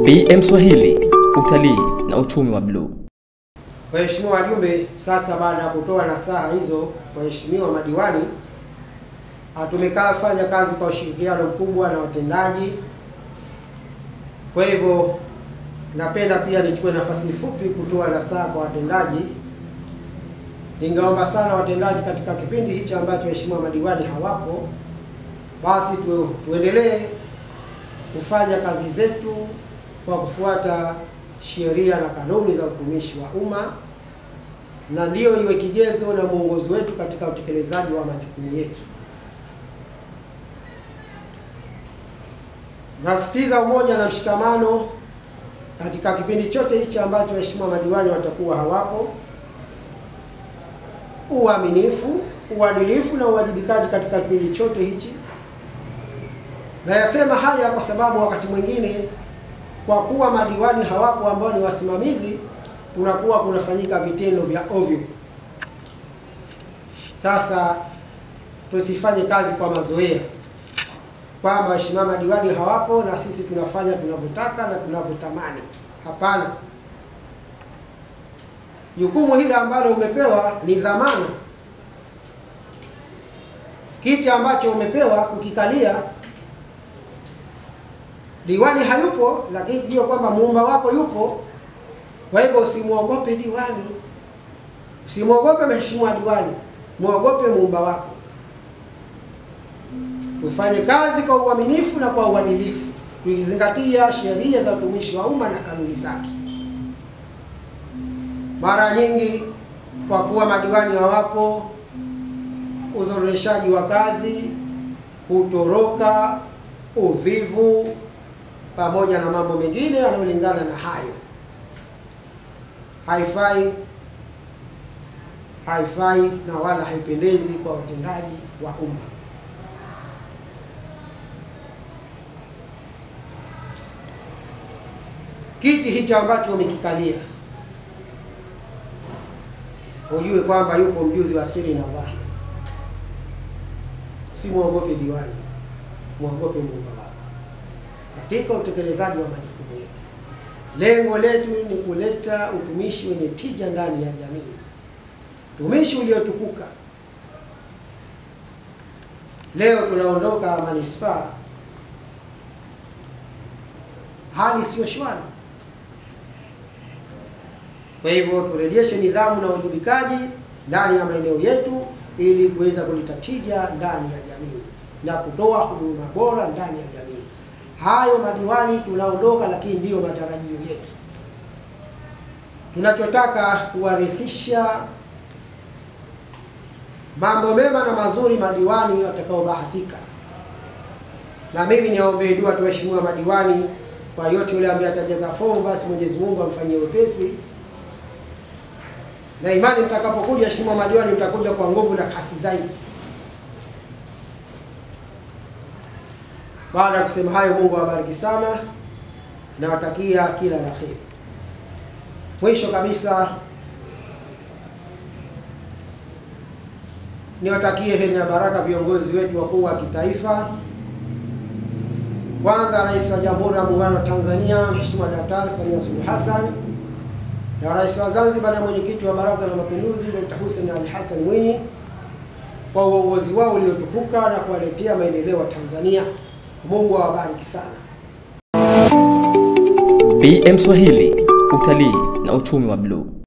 BM Swahili, utalii na uchumi wa bluu. Waheshimiwa wajumbe, sasa baada ya kutoa nasaha hizo waheshimiwa madiwani, tumekaa fanya kazi kwa ushirikiano mkubwa na watendaji. Kwa hivyo napenda pia nichukue nafasi fupi kutoa nasaha kwa watendaji. Ningeomba sana watendaji katika kipindi hichi ambacho waheshimiwa madiwani hawapo, basi tuendelee kufanya kazi zetu kwa kufuata sheria na kanuni za utumishi wa umma, na ndio iwe kigezo na mwongozo wetu katika utekelezaji wa majukumu yetu. Nasisitiza umoja na mshikamano katika kipindi chote hichi ambacho waheshimiwa madiwani watakuwa hawapo. Uaminifu, uadilifu na uwajibikaji katika kipindi chote hichi. Na yasema haya kwa sababu wakati mwingine kwa kuwa madiwani hawapo ambao ni wasimamizi, kunakuwa kunafanyika vitendo vya ovyo. Sasa tusifanye kazi kwa mazoea kwamba waheshimiwa madiwani hawapo na sisi tunafanya tunavyotaka na tunavyotamani. Hapana. Jukumu hili ambalo umepewa ni dhamana. Kiti ambacho umepewa kukikalia, diwani hayupo, lakini ndio kwamba muumba wako yupo. Kwa hivyo usimuogope diwani, usimuogope mheshimiwa diwani, muogope muumba wako. Tufanye kazi kwa uaminifu na kwa uadilifu, tukizingatia sheria za utumishi wa umma na kanuni zake. Mara nyingi kwa kuwa madiwani hawapo, uzoroteshaji wa kazi, kutoroka, uvivu pamoja na mambo mengine yanayolingana na hayo haifai na wala haipendezi kwa watendaji wa umma. Kiti hicho ambacho umekikalia, ujue kwamba yupo mjuzi wa siri na dhahiri. Si muogope diwani, muogope muumba wako katika utekelezaji wa majukumu yetu. Lengo letu ni kuleta utumishi wenye tija ndani ya jamii, utumishi uliotukuka. Leo tunaondoka manispaa, hali sio shwari. Kwa hivyo turejeshe nidhamu na uwajibikaji ndani ya maeneo yetu ili kuweza kuleta tija ndani ya jamii na kutoa huduma bora ndani ya jamii. Hayo madiwani tunaondoka, lakini ndiyo matarajio yetu. Tunachotaka kuwarithisha mambo mema na mazuri madiwani watakaobahatika. Na mimi niwaombee dua tu waheshimiwa madiwani, kwa yote yule ambaye atajaza fomu, basi Mwenyezi Mungu amfanyie wepesi. Na imani mtakapokuja waheshimiwa madiwani, mtakuja kwa nguvu na kasi zaidi. Baada ya kusema hayo, Mungu awabariki sana na watakia kila la kheri. Mwisho kabisa niwatakie heri na baraka viongozi wetu wakuu wa kitaifa. Kwanza Rais wa Jamhuri ya Muungano wa Tanzania Mheshimiwa Daktari Samia Suluhu Hassan, na Rais wa Zanzibar na Mwenyekiti wa Baraza la Mapinduzi Dr. Hussein Ali Hassan Mwinyi kwa uongozi wao uliotukuka na kuwaletea maendeleo wa Tanzania. Mungu awabariki sana. BM Swahili, utalii na uchumi wa bluu.